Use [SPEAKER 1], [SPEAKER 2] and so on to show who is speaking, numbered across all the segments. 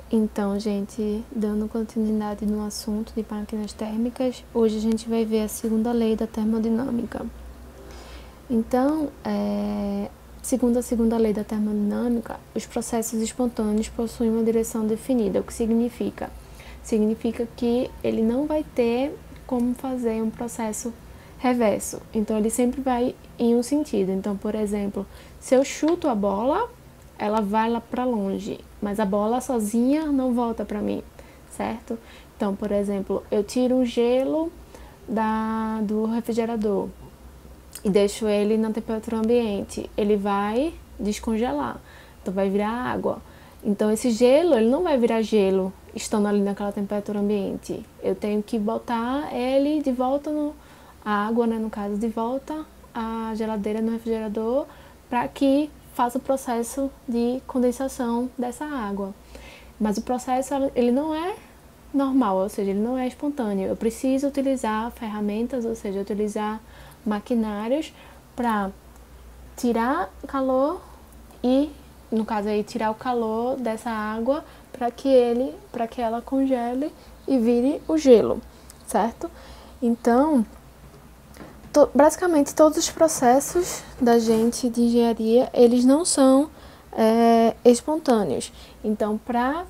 [SPEAKER 1] Então, gente, dando continuidade no assunto de máquinas térmicas, hoje a gente vai ver a segunda lei da termodinâmica. Então, segundo a segunda lei da termodinâmica, os processos espontâneos possuem uma direção definida. O que significa? Significa que ele não vai ter como fazer um processo reverso. Então, ele sempre vai em um sentido. Então, por exemplo, se eu chuto a bola, ela vai lá para longe, mas a bola sozinha não volta para mim, certo? Então, por exemplo, eu tiro o gelo do refrigerador e deixo ele na temperatura ambiente, ele vai descongelar, então vai virar água. Então, esse gelo, ele não vai virar gelo estando ali naquela temperatura ambiente. Eu tenho que botar ele de volta a água, né, no caso, de volta à geladeira no refrigerador para que faça o processo de condensação dessa água. Mas o processo, ele não é normal, ou seja, ele não é espontâneo. Eu preciso utilizar ferramentas, ou seja, utilizar maquinários para tirar calor e, no caso aí, tirar o calor dessa água para que ela congele e vire o gelo, certo? Então, basicamente todos os processos da gente de engenharia, eles não são espontâneos. Então, para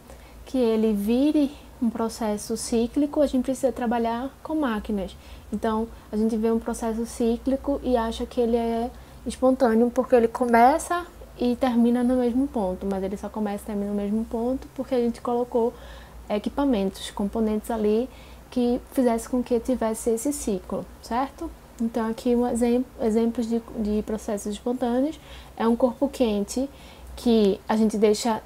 [SPEAKER 1] que ele vire um processo cíclico, a gente precisa trabalhar com máquinas. Então, a gente vê um processo cíclico e acha que ele é espontâneo porque ele começa e termina no mesmo ponto, mas ele só começa e termina no mesmo ponto porque a gente colocou equipamentos, componentes ali que fizesse com que tivesse esse ciclo, certo? Então, aqui exemplos de processos espontâneos é um corpo quente que a gente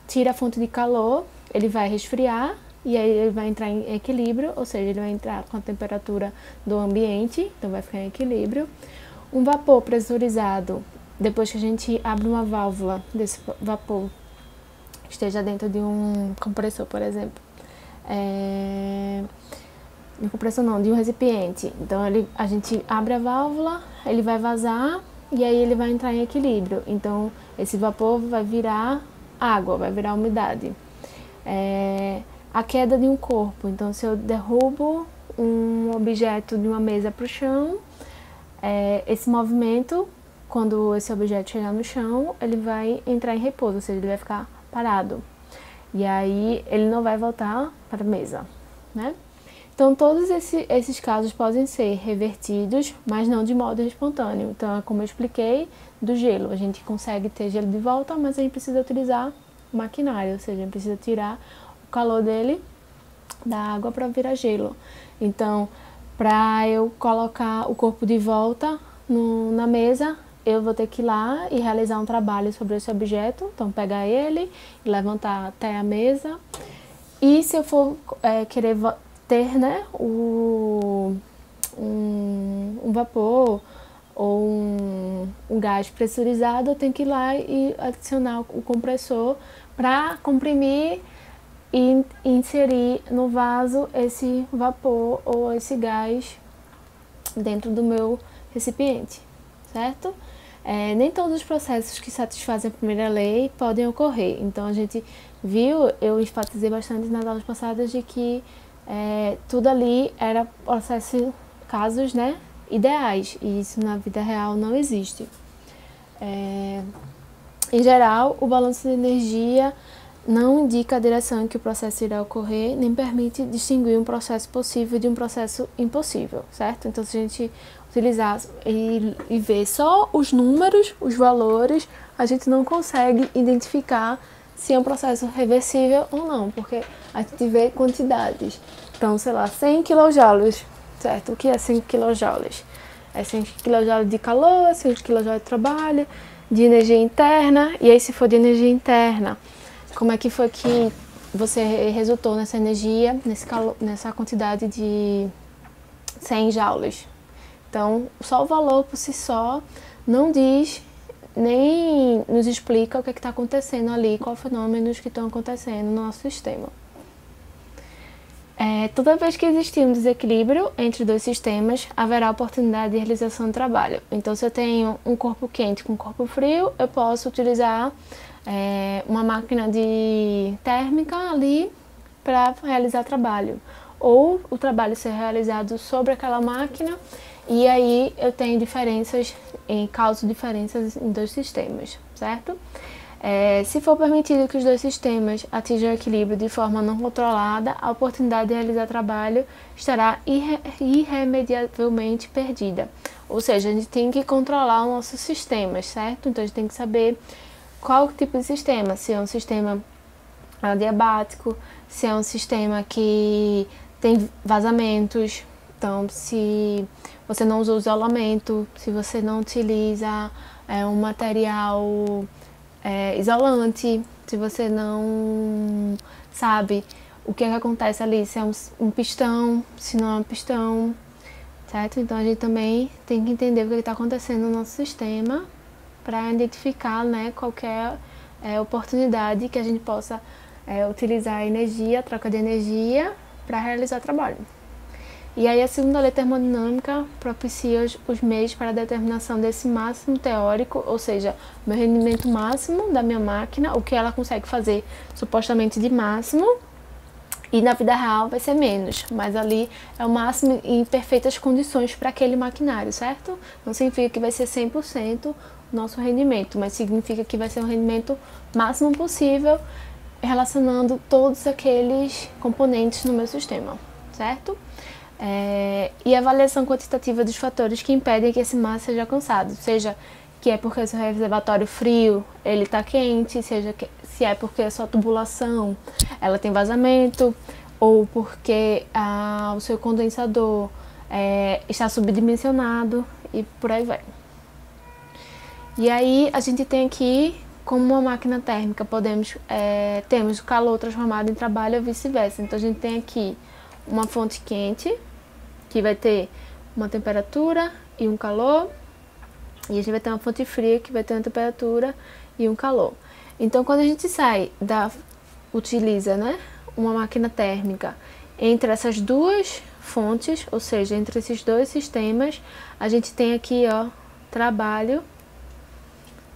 [SPEAKER 1] tira a fonte de calor, ele vai resfriar e aí ele vai entrar em equilíbrio, ou seja, ele vai entrar com a temperatura do ambiente, então vai ficar em equilíbrio. Um vapor pressurizado, depois que a gente abre uma válvula desse vapor, esteja dentro de um compressor, por exemplo. De compressor não, de um recipiente. Então a gente abre a válvula, ele vai vazar e aí ele vai entrar em equilíbrio. Então esse vapor vai virar água, vai virar umidade. A queda de um corpo. Então se eu derrubo um objeto de uma mesa para o chão, esse movimento, quando esse objeto chegar no chão, ele vai entrar em repouso, ou seja, ele vai ficar parado. E aí ele não vai voltar para a mesa, né? Então, todos esses casos podem ser revertidos, mas não de modo espontâneo. Então, como eu expliquei, do gelo. A gente consegue ter gelo de volta, mas a gente precisa utilizar maquinário, ou seja, a gente precisa tirar o calor dele da água para virar gelo. Então, para eu colocar o corpo de volta na mesa, eu vou ter que ir lá e realizar um trabalho sobre esse objeto. Então, pegar ele e levantar até a mesa. E se eu for querer ter, né, um vapor ou um gás pressurizado, eu tenho que ir lá e adicionar o compressor para comprimir e inserir no vaso esse vapor ou esse gás dentro do meu recipiente, certo? Nem todos os processos que satisfazem a primeira lei podem ocorrer. Então, a gente viu, eu enfatizei bastante nas aulas passadas de que tudo ali era casos, né, ideais, e isso na vida real não existe. Em geral, o balanço de energia não indica a direção em que o processo irá ocorrer, nem permite distinguir um processo possível de um processo impossível, certo? Então, se a gente utilizar e ver só os números, os valores, a gente não consegue identificar se é um processo reversível ou não, porque a gente vê quantidades. Então, sei lá, 100 kJ, certo? O que é 100 kJ? É 100 kJ de calor, 100 kJ de trabalho, de energia interna, e aí se for de energia interna, como é que foi que você resultou nessa energia, nessa quantidade de 100 joules? Então, só o valor por si só não diz, nem nos explica o que está acontecendo ali, quais fenômenos que estão acontecendo no nosso sistema. Toda vez que existir um desequilíbrio entre dois sistemas, haverá oportunidade de realização de trabalho. Então, se eu tenho um corpo quente com um corpo frio, eu posso utilizar uma máquina de térmica ali para realizar trabalho. Ou o trabalho ser realizado sobre aquela máquina, e aí eu tenho diferenças, causo diferenças em dois sistemas, certo? Se for permitido que os dois sistemas atinjam o equilíbrio de forma não controlada, a oportunidade de realizar trabalho estará irremediavelmente perdida. Ou seja, a gente tem que controlar os nossos sistemas, certo? Então a gente tem que saber qual tipo de sistema, se é um sistema adiabático, se é um sistema que tem vazamentos, então se você não usa o isolamento, se você não utiliza um material isolante, se você não sabe o que acontece ali, se é um pistão, se não é um pistão, certo? Então a gente também tem que entender o que está acontecendo no nosso sistema para identificar, né, qualquer oportunidade que a gente possa utilizar a energia, a troca de energia para realizar trabalho. E aí a segunda lei termodinâmica propicia os meios para a determinação desse máximo teórico, ou seja, meu rendimento máximo da minha máquina, o que ela consegue fazer supostamente de máximo, e na vida real vai ser menos, mas ali é o máximo em perfeitas condições para aquele maquinário, certo? Não significa que vai ser 100% o nosso rendimento, mas significa que vai ser um rendimento máximo possível relacionando todos aqueles componentes no meu sistema, certo? E a avaliação quantitativa dos fatores que impedem que esse máximo seja alcançado, seja que é porque o seu reservatório frio ele está quente, se é porque a sua tubulação ela tem vazamento, ou porque o seu condensador está subdimensionado e por aí vai. E aí a gente tem aqui, como uma máquina térmica, temos o calor transformado em trabalho ou vice-versa. Então a gente tem aqui uma fonte quente, que vai ter uma temperatura e um calor, e a gente vai ter uma fonte fria, que vai ter uma temperatura e um calor. Então quando a gente utiliza, né, uma máquina térmica entre essas duas fontes, ou seja, entre esses dois sistemas, a gente tem aqui, ó, trabalho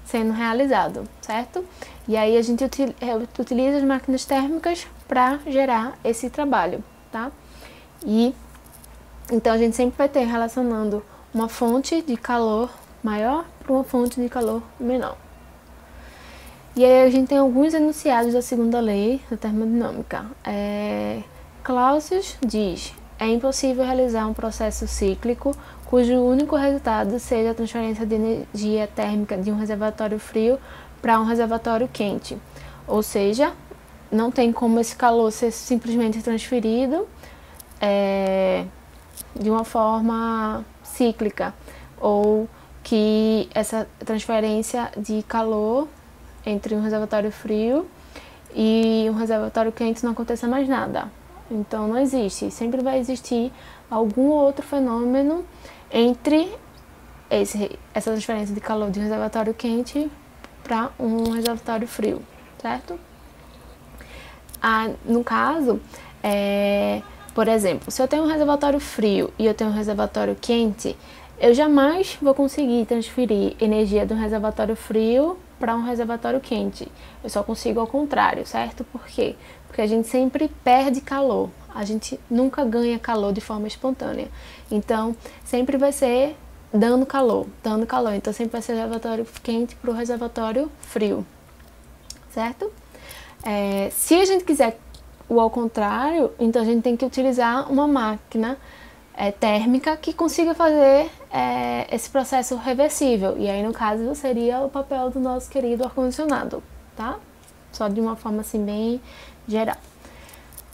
[SPEAKER 1] sendo realizado, certo? E aí a gente utiliza as máquinas térmicas para gerar esse trabalho, tá? Então a gente sempre vai ter relacionando uma fonte de calor maior para uma fonte de calor menor. E aí a gente tem alguns enunciados da segunda lei da termodinâmica. Clausius diz: é impossível realizar um processo cíclico cujo único resultado seja a transferência de energia térmica de um reservatório frio para um reservatório quente. Ou seja, não tem como esse calor ser simplesmente transferido de uma forma cíclica, ou que essa transferência de calor entre um reservatório frio e um reservatório quente não aconteça mais nada. Então não existe, sempre vai existir algum outro fenômeno entre essa transferência de calor de um reservatório quente para um reservatório frio, certo? No caso, por exemplo, se eu tenho um reservatório frio e eu tenho um reservatório quente, eu jamais vou conseguir transferir energia de um reservatório frio para um reservatório quente. Eu só consigo ao contrário, certo? Por quê? Porque a gente sempre perde calor. A gente nunca ganha calor de forma espontânea. Então, sempre vai ser dando calor. Então, sempre vai ser o reservatório quente para o reservatório frio, certo? Se a gente quiser o ao contrário, então a gente tem que utilizar uma máquina térmica que consiga fazer esse processo reversível. E aí, no caso, seria o papel do nosso querido ar-condicionado, tá? Só de uma forma assim bem geral.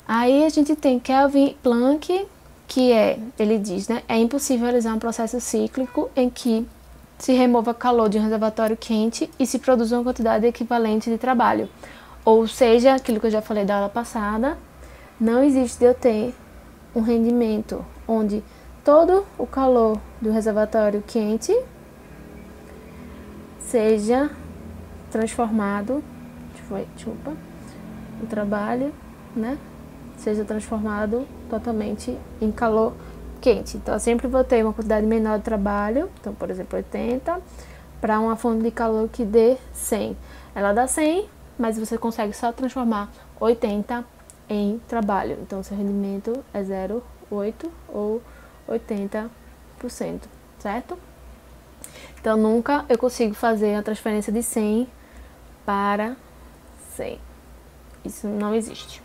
[SPEAKER 1] Aí a gente tem Kelvin Planck, que ele diz, né, é impossível realizar um processo cíclico em que se remova calor de um reservatório quente e se produz uma quantidade equivalente de trabalho. Ou seja, aquilo que eu já falei da aula passada, não existe de eu ter um rendimento onde todo o calor do reservatório quente seja transformado, o trabalho, né, seja transformado totalmente em calor quente. Então, eu sempre vou ter uma quantidade menor de trabalho, então, por exemplo, 80, para uma fonte de calor que dê 100. Ela dá 100, mas você consegue só transformar 80 em trabalho. Então, seu rendimento é 0,8 ou 80%, certo? Então, nunca eu consigo fazer a transferência de 100 para 100. Isso não existe.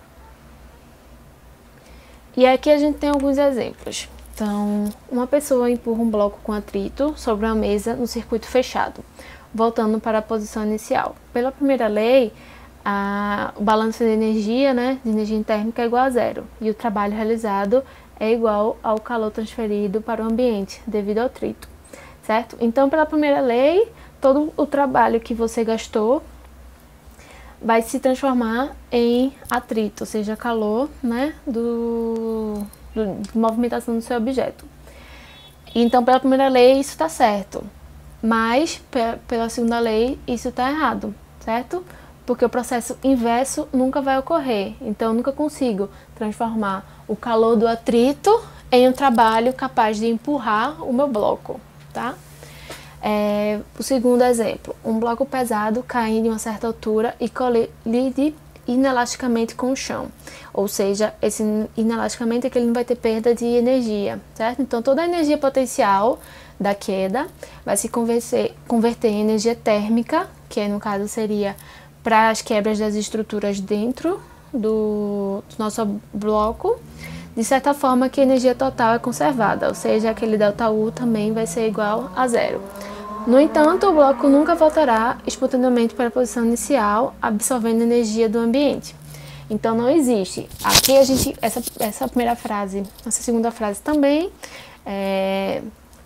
[SPEAKER 1] E aqui a gente tem alguns exemplos. Então, uma pessoa empurra um bloco com atrito sobre uma mesa no circuito fechado, voltando para a posição inicial. Pela primeira lei, o balanço de energia, de energia térmica é igual a zero, e o trabalho realizado é igual ao calor transferido para o ambiente, devido ao atrito, certo? Então, pela primeira lei, todo o trabalho que você gastou vai se transformar em atrito, ou seja, calor, de movimentação do seu objeto. Então, pela primeira lei, isso está certo, mas pela segunda lei, isso está errado, certo? Porque o processo inverso nunca vai ocorrer. Então, eu nunca consigo transformar o calor do atrito em um trabalho capaz de empurrar o meu bloco, tá? O segundo exemplo, um bloco pesado cai de uma certa altura e colide inelasticamente com o chão. Ou seja, esse inelasticamente é que ele não vai ter perda de energia, certo? Então, toda a energia potencial da queda vai se converter em energia térmica, que no caso seria para as quebras das estruturas dentro do nosso bloco, de certa forma que a energia total é conservada, ou seja, aquele ΔU também vai ser igual a zero. No entanto, o bloco nunca voltará espontaneamente para a posição inicial, absorvendo energia do ambiente. Então, não existe. Aqui essa primeira frase, essa segunda frase também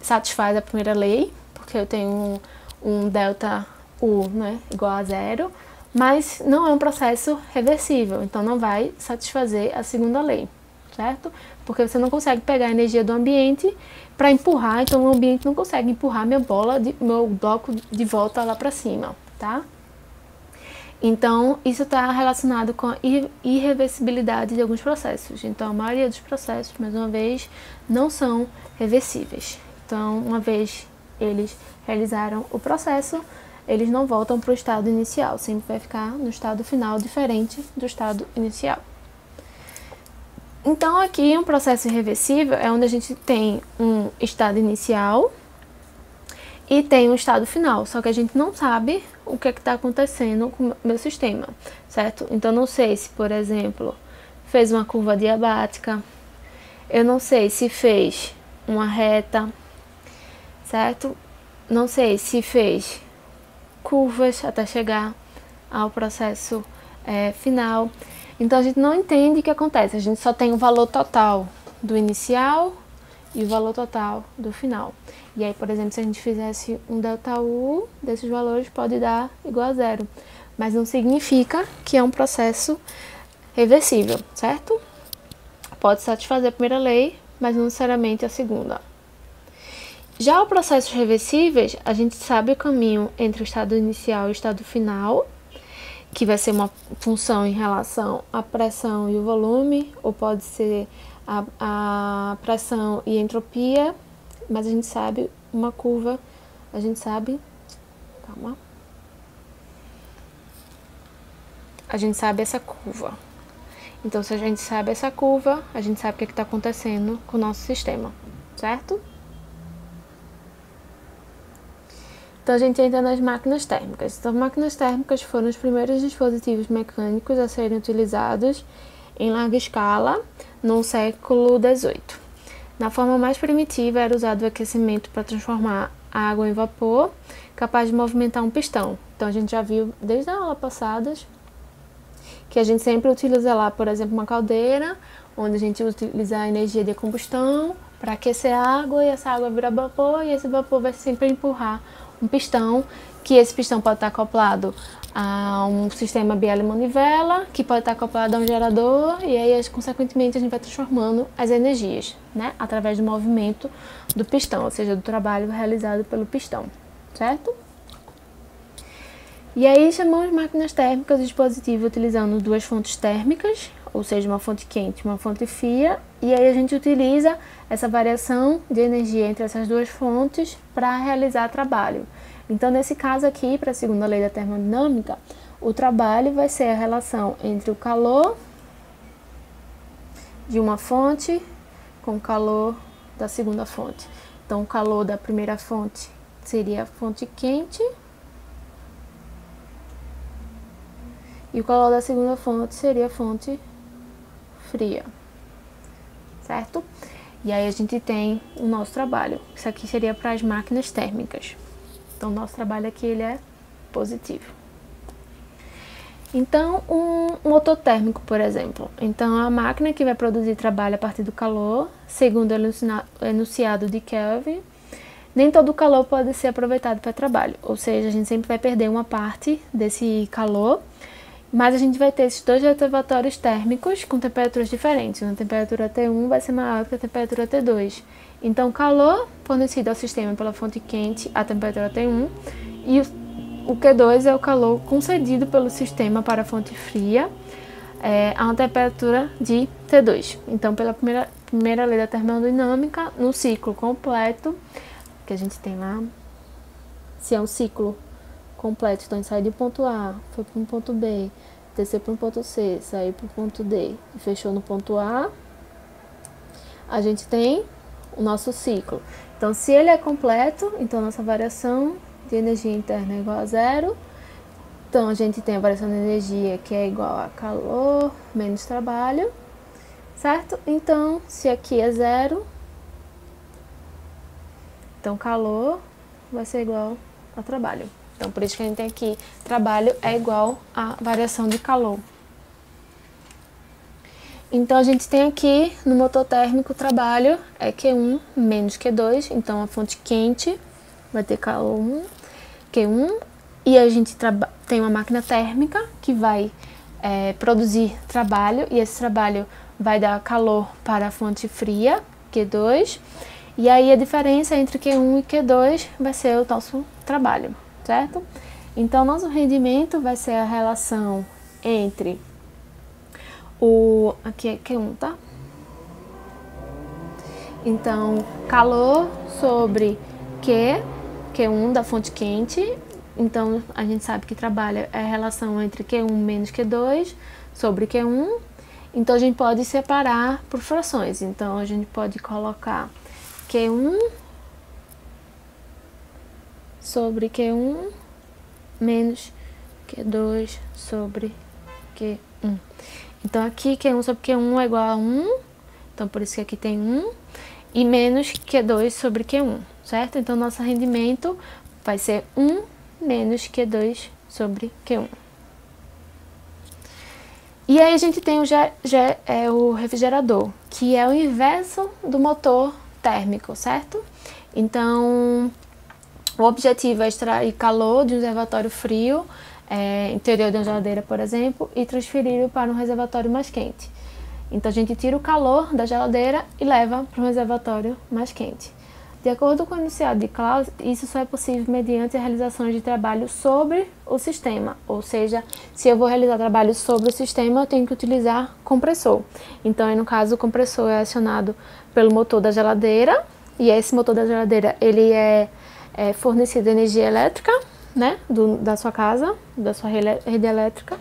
[SPEAKER 1] satisfaz a primeira lei, porque eu tenho um ΔU, igual a zero, mas não é um processo reversível, então não vai satisfazer a segunda lei, certo? Porque você não consegue pegar a energia do ambiente para empurrar, então o ambiente não consegue empurrar meu bloco de volta lá para cima, tá? Então, isso está relacionado com a irreversibilidade de alguns processos. Então, a maioria dos processos, mais uma vez, não são reversíveis. Então, uma vez eles realizaram o processo, eles não voltam para o estado inicial, sempre vai ficar no estado final diferente do estado inicial. Então, aqui um processo irreversível é onde a gente tem um estado inicial e tem um estado final, só que a gente não sabe o que está acontecendo com o meu sistema, certo? Então, não sei se, por exemplo, fez uma curva diabática, eu não sei se fez uma reta, certo? Não sei se fez curvas até chegar ao processo final. Então, a gente não entende o que acontece, a gente só tem o valor total do inicial e o valor total do final. E aí, por exemplo, se a gente fizesse um ΔU desses valores, pode dar igual a zero. Mas não significa que é um processo reversível, certo? Pode satisfazer a primeira lei, mas não necessariamente a segunda. Já os processos reversíveis, a gente sabe o caminho entre o estado inicial e o estado final, que vai ser uma função em relação à pressão e o volume, ou pode ser a pressão e a entropia, mas a gente sabe uma curva, a gente sabe essa curva. Então, se a gente sabe essa curva, a gente sabe o que está acontecendo com o nosso sistema, certo? Então, a gente entra nas máquinas térmicas. Então, máquinas térmicas foram os primeiros dispositivos mecânicos a serem utilizados em larga escala no século XVIII. Na forma mais primitiva, era usado o aquecimento para transformar a água em vapor, capaz de movimentar um pistão. Então, a gente já viu desde a aula passada que a gente sempre utiliza lá, por exemplo, uma caldeira, onde a gente utiliza a energia de combustão para aquecer a água, e essa água vira vapor, e esse vapor vai sempre empurrar um pistão, que esse pistão pode estar acoplado a um sistema biela-manivela, que pode estar acoplado a um gerador, e aí, consequentemente, a gente vai transformando as energias, através do movimento do pistão, ou seja, do trabalho realizado pelo pistão, certo? E aí, chamamos máquinas térmicas o dispositivo utilizando duas fontes térmicas, ou seja, uma fonte quente e uma fonte fria, e aí a gente utiliza essa variação de energia entre essas duas fontes para realizar trabalho. Então, nesse caso aqui, para a segunda lei da termodinâmica, o trabalho vai ser a relação entre o calor de uma fonte com o calor da segunda fonte. Então, o calor da primeira fonte seria a fonte quente e o calor da segunda fonte seria a fonte fria, certo? E aí a gente tem o nosso trabalho. Isso aqui seria para as máquinas térmicas. Então, o nosso trabalho aqui ele é positivo. Então, um motor térmico, por exemplo. Então, a máquina que vai produzir trabalho a partir do calor, segundo o enunciado de Kelvin, nem todo o calor pode ser aproveitado para trabalho. Ou seja, a gente sempre vai perder uma parte desse calor, mas a gente vai ter esses dois reservatórios térmicos com temperaturas diferentes. A temperatura T1 vai ser maior que a temperatura T2. Então, o calor fornecido ao sistema pela fonte quente, a temperatura T1, e o Q2 é o calor concedido pelo sistema para a fonte fria a uma temperatura de T2. Então, pela primeira lei da termodinâmica, no ciclo completo, que a gente tem lá, se é um ciclo completo, então a gente sai do ponto A, foi para um ponto B, desceu para um ponto C, saiu para o ponto D e fechou no ponto A, a gente tem o nosso ciclo. Então, se ele é completo, então nossa variação de energia interna é igual a zero. Então, a gente tem a variação de energia que é igual a calor menos trabalho, certo? Então, se aqui é zero, então calor vai ser igual a trabalho. Então, por isso que a gente tem aqui, trabalho é igual a variação de calor. Então, a gente tem aqui, no motor térmico, o trabalho é Q1 menos Q2. Então, a fonte quente vai ter calor 1, Q1. E a gente tem uma máquina térmica que vai produzir trabalho. E esse trabalho vai dar calor para a fonte fria, Q2. E aí, a diferença entre Q1 e Q2 vai ser o nosso trabalho, certo? Então, nosso rendimento vai ser a relação entre aqui é Q1, tá? Então, calor sobre Q1 da fonte quente. Então, a gente sabe que trabalho é a relação entre Q1 menos Q2 sobre Q1. Então, a gente pode separar por frações. Então, a gente pode colocar Q1 sobre Q1 menos Q2 sobre Q1. Então, aqui Q1 sobre Q1 é igual a 1, então por isso que aqui tem 1, e menos Q2 sobre Q1, certo? Então, nosso rendimento vai ser 1 menos Q2 sobre Q1. E aí, a gente tem o refrigerador, que é o inverso do motor térmico, certo? Então, o objetivo é extrair calor de um reservatório frio, interior de uma geladeira, por exemplo, e transferi-lo para um reservatório mais quente. Então, a gente tira o calor da geladeira e leva para um reservatório mais quente. De acordo com o enunciado de Clausius, isso só é possível mediante a realização de trabalho sobre o sistema. Ou seja, se eu vou realizar trabalho sobre o sistema, eu tenho que utilizar compressor. Então, aí, no caso, o compressor é acionado pelo motor da geladeira, e esse motor da geladeira ele é fornecido energia elétrica, né, da sua casa, da sua rede elétrica,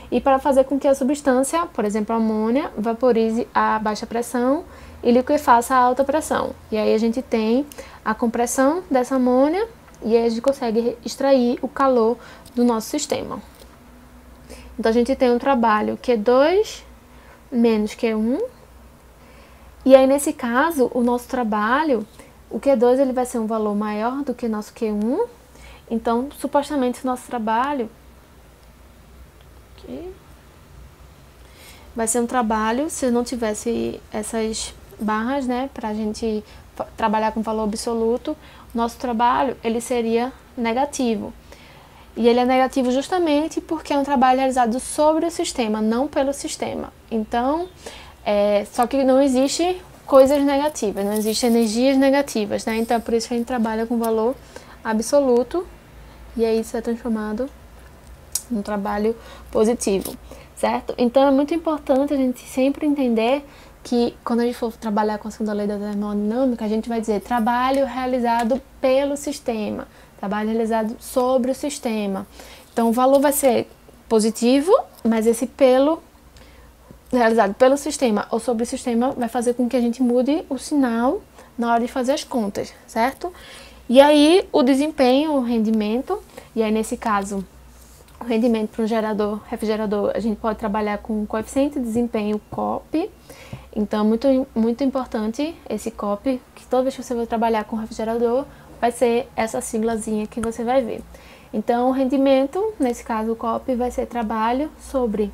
[SPEAKER 1] e para fazer com que a substância, por exemplo, a amônia, vaporize a baixa pressão e liquefaça a alta pressão. E aí a gente tem a compressão dessa amônia e aí a gente consegue extrair o calor do nosso sistema. Então, a gente tem um trabalho Q2 menos Q1, e aí nesse caso, o nosso trabalho, o Q2 ele vai ser um valor maior do que o nosso Q1. Então, supostamente, o nosso trabalho vai ser um trabalho, se não tivesse essas barras, né, pra gente trabalhar com valor absoluto, o nosso trabalho, ele seria negativo. E ele é negativo justamente porque é um trabalho realizado sobre o sistema, não pelo sistema. Então, só que não existe coisas negativas, não existem energias negativas, né? Então, é por isso que a gente trabalha com valor absoluto, e aí isso é transformado num trabalho positivo, certo? Então, é muito importante a gente sempre entender que quando a gente for trabalhar com a segunda lei da termodinâmica, a gente vai dizer trabalho realizado pelo sistema, trabalho realizado sobre o sistema. Então, o valor vai ser positivo, mas esse pelo realizado pelo sistema ou sobre o sistema vai fazer com que a gente mude o sinal na hora de fazer as contas, certo? E aí o desempenho, o rendimento, e aí nesse caso o rendimento para um gerador, refrigerador, a gente pode trabalhar com o coeficiente de desempenho COP. Então muito importante esse COP, que toda vez que você vai trabalhar com refrigerador, vai ser essa siglazinha que você vai ver. Então o rendimento, nesse caso o COP, vai ser trabalho sobre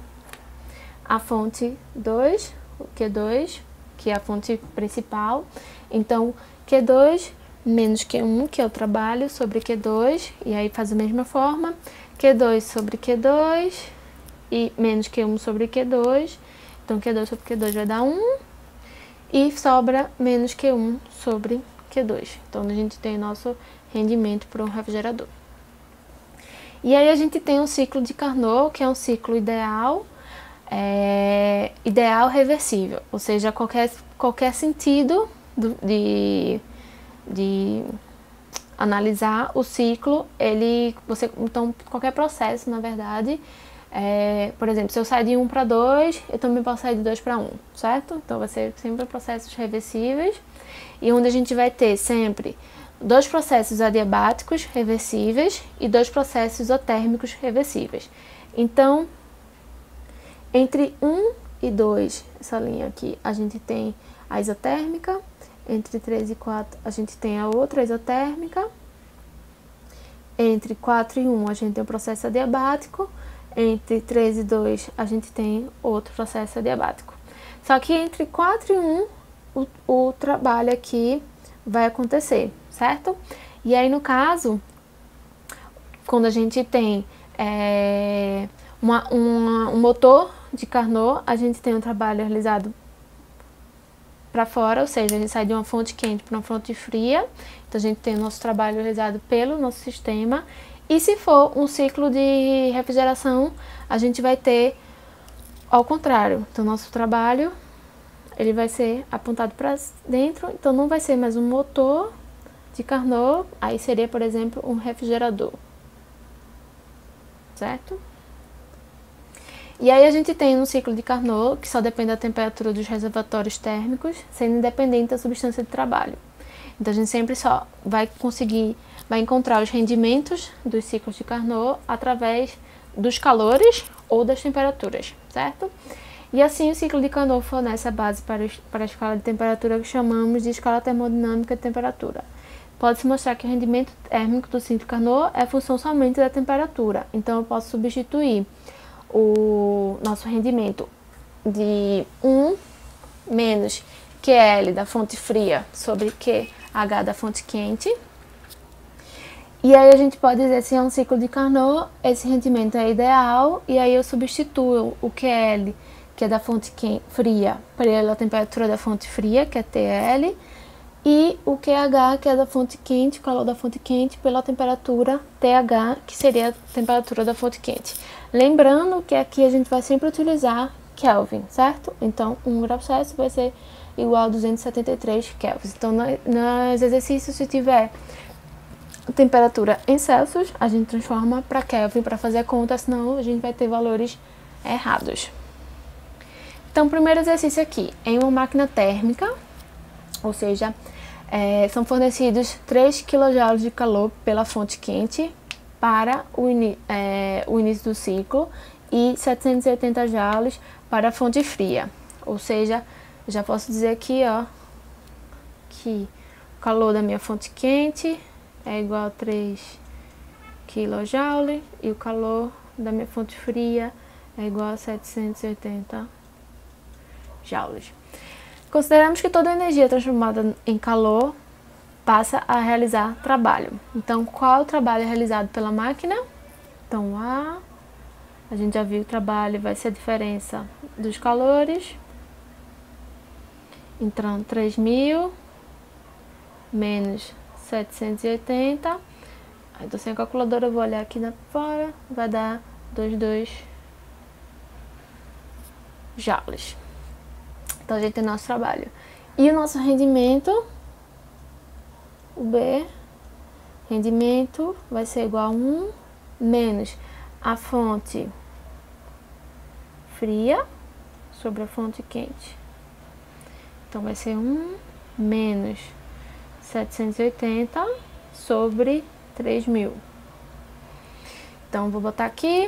[SPEAKER 1] a fonte 2, o Q2, que é a fonte principal. Então, Q2 menos Q1, que é o trabalho, sobre Q2, e aí faz a mesma forma. Q2 sobre Q2 e menos Q1 sobre Q2. Então, Q2 sobre Q2 vai dar 1 e sobra menos Q1 sobre Q2. Então, a gente tem nosso rendimento para um refrigerador. E aí a gente tem um ciclo de Carnot, que é um ciclo ideal, ideal reversível, ou seja, qualquer sentido de analisar o ciclo, então qualquer processo, na verdade, por exemplo, se eu sair de 1 para 2, eu também posso sair de 2 para 1, certo? Então vai ser sempre processos reversíveis, e onde a gente vai ter sempre 2 processos adiabáticos reversíveis e 2 processos isotérmicos reversíveis. Então, entre 1 e 2, essa linha aqui, a gente tem a isotérmica. Entre 3 e 4, a gente tem a outra isotérmica. Entre 4 e 1, a gente tem o processo adiabático. Entre 3 e 2, a gente tem outro processo adiabático. Só que entre 4 e 1, o trabalho aqui vai acontecer, certo? E aí, no caso, quando a gente tem um motor de Carnot, a gente tem um trabalho realizado para fora, ou seja, a gente sai de uma fonte quente para uma fonte fria. Então a gente tem o nosso trabalho realizado pelo nosso sistema. E se for um ciclo de refrigeração, a gente vai ter ao contrário. Então nosso trabalho ele vai ser apontado para dentro, então não vai ser mais um motor de Carnot, aí seria, por exemplo, um refrigerador, certo? E aí a gente tem um ciclo de Carnot, que só depende da temperatura dos reservatórios térmicos, sendo independente da substância de trabalho. Então a gente sempre só vai encontrar os rendimentos dos ciclos de Carnot através dos calores ou das temperaturas, certo? E assim o ciclo de Carnot fornece a base para a escala de temperatura que chamamos de escala termodinâmica de temperatura. Pode-se mostrar que o rendimento térmico do ciclo de Carnot é função somente da temperatura. Então eu posso substituir o nosso rendimento de 1 menos QL da fonte fria sobre QH da fonte quente. E aí a gente pode dizer, se é um ciclo de Carnot, esse rendimento é ideal, e aí eu substituo o QL, que é da fonte fria, pela temperatura da fonte fria, que é TL, e o QH, que é da fonte quente, o calor da fonte quente, pela temperatura TH, que seria a temperatura da fonte quente. Lembrando que aqui a gente vai sempre utilizar Kelvin, certo? Então, 1 grau Celsius vai ser igual a 273 Kelvin. Então, nos exercícios, se tiver temperatura em Celsius, a gente transforma para Kelvin para fazer a conta, senão a gente vai ter valores errados. Então, o primeiro exercício aqui, em uma máquina térmica, ou seja, são fornecidos 3 kJ de calor pela fonte quente para o início do ciclo e 780 joules para a fonte fria. Ou seja, já posso dizer aqui, ó, que o calor da minha fonte quente é igual a 3 kJ e o calor da minha fonte fria é igual a 780 joules. Consideramos que toda energia transformada em calor passa a realizar trabalho. Então, qual é o trabalho realizado pela máquina? Então, a gente já viu que o trabalho vai ser a diferença dos calores. Então, 3.000 menos 780. Aí, tô sem a calculadora, eu vou olhar aqui na fora. Vai dar 22 joules. Então, a gente tem nosso trabalho. E o nosso rendimento, o B, rendimento vai ser igual a 1 menos a fonte fria sobre a fonte quente. Então, vai ser 1 menos 780 sobre 3.000. Então, vou botar aqui.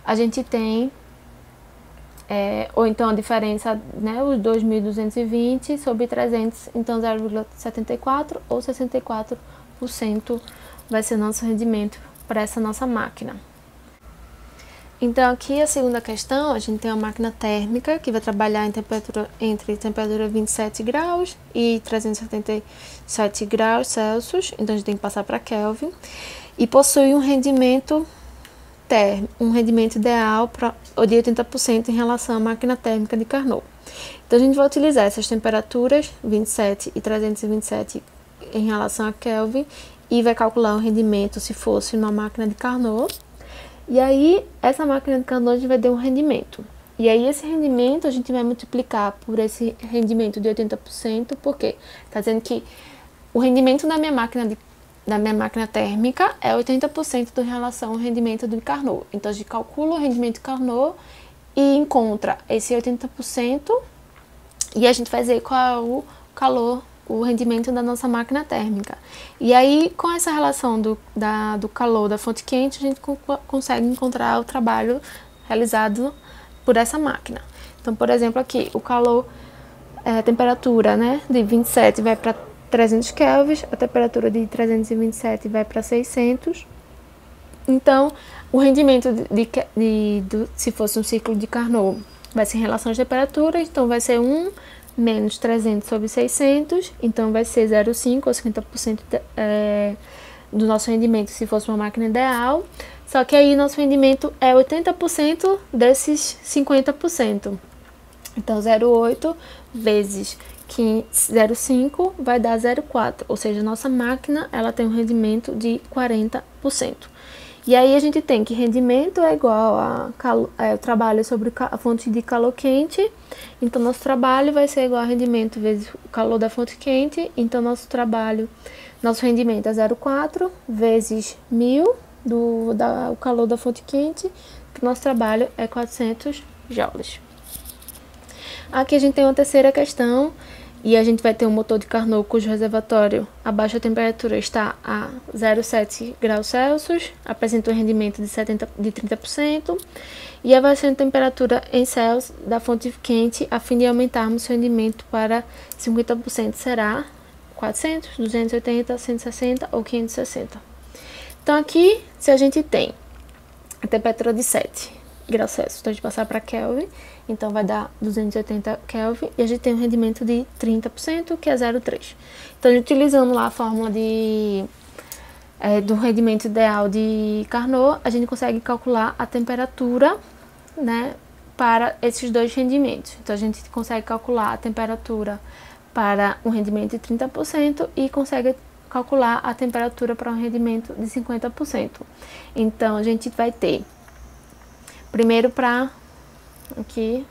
[SPEAKER 1] A gente tem, ou então a diferença, né, os 2.220 sobre 300, então 0,74 ou 64% vai ser nosso rendimento para essa nossa máquina. Então, aqui a segunda questão, a gente tem uma máquina térmica que vai trabalhar entre temperatura 27 graus e 377 graus Celsius, então a gente tem que passar para Kelvin, e possui um rendimento ideal de 80% em relação à máquina térmica de Carnot. Então, a gente vai utilizar essas temperaturas, 27 e 327 em relação a Kelvin, e vai calcular o rendimento se fosse numa máquina de Carnot. E aí, essa máquina de Carnot a gente vai ter um rendimento. E aí, esse rendimento a gente vai multiplicar por esse rendimento de 80%, porque está dizendo que o rendimento da minha máquina térmica é 80% em relação ao rendimento do Carnot. Então, a gente calcula o rendimento de Carnot e encontra esse 80% e a gente vai ver qual é o calor, o rendimento da nossa máquina térmica. E aí, com essa relação do calor da fonte quente, a gente consegue encontrar o trabalho realizado por essa máquina. Então, por exemplo, aqui, o calor, a temperatura, né, de 27 vai para 300 Kelvin, a temperatura de 327 vai para 600. Então, o rendimento se fosse um ciclo de Carnot, vai ser em relação às temperaturas, então vai ser 1 menos 300 sobre 600, então vai ser 0,5 ou 50% do nosso rendimento se fosse uma máquina ideal. Só que aí nosso rendimento é 80% desses 50%. Então 0,8 vezes 0,5 vai dar 0,4, ou seja, nossa máquina ela tem um rendimento de 40%. E aí a gente tem que rendimento é igual a trabalho sobre a fonte de calor quente, então nosso trabalho vai ser igual a rendimento vezes o calor da fonte quente, então nosso rendimento é 0,4 vezes 1.000 o calor da fonte quente, que nosso trabalho é 400 joules. Aqui a gente tem uma terceira questão, e a gente vai ter um motor de Carnot cujo reservatório a baixa temperatura está a 0,7 graus Celsius, apresenta um rendimento de 30%, e a variação de temperatura em Celsius da fonte quente, a fim de aumentarmos o rendimento para 50%, será 400, 280, 160 ou 560. Então, aqui, se a gente tem a temperatura de 7 graus Celsius, então a gente passar para Kelvin, então vai dar 280 Kelvin, e a gente tem um rendimento de 30%, que é 0,3. Então, utilizando lá a fórmula do rendimento ideal de Carnot, a gente consegue calcular a temperatura, né, para esses dois rendimentos. Então, a gente consegue calcular a temperatura para um rendimento de 30% e consegue calcular a temperatura para um rendimento de 50%. Então, a gente vai ter, primeiro para aqui,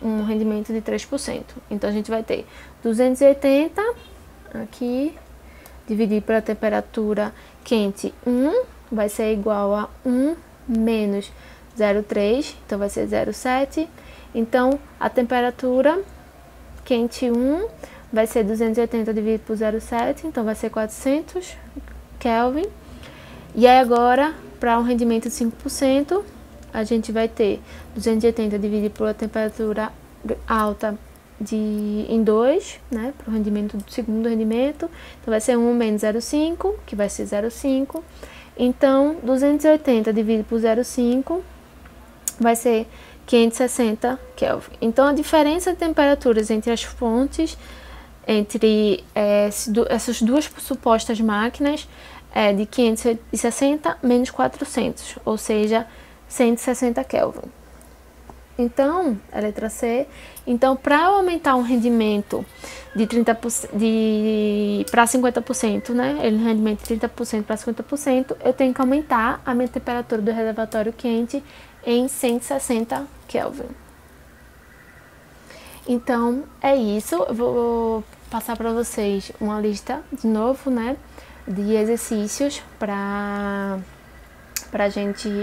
[SPEAKER 1] um rendimento de 3%. Então, a gente vai ter 280 aqui, dividir pela temperatura quente 1, vai ser igual a 1 menos 0,3, então vai ser 0,7. Então, a temperatura quente 1 vai ser 280 dividido por 0,7, então vai ser 400 Kelvin. E aí agora, para um rendimento de 5%, a gente vai ter 280 dividido por a temperatura alta em 2, né, para o rendimento do segundo rendimento. Então, vai ser 1 menos 0,5, que vai ser 0,5. Então, 280 dividido por 0,5 vai ser 560 Kelvin. Então, a diferença de temperaturas entre as fontes, entre essas duas supostas máquinas, é de 560 menos 400, ou seja, 160 Kelvin. Então, a letra C. Então, para aumentar um rendimento de 30% para 50%, né? Ele rendimento de 30% para 50%, eu tenho que aumentar a minha temperatura do reservatório quente em 160 Kelvin. Então, é isso. Eu vou passar para vocês uma lista de novo, né, de exercícios para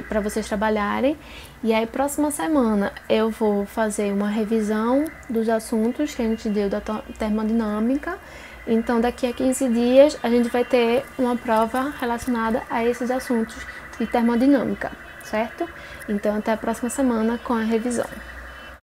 [SPEAKER 1] para vocês trabalharem. E aí, próxima semana, eu vou fazer uma revisão dos assuntos que a gente deu da termodinâmica. Então, daqui a 15 dias, a gente vai ter uma prova relacionada a esses assuntos de termodinâmica, certo? Então, até a próxima semana com a revisão.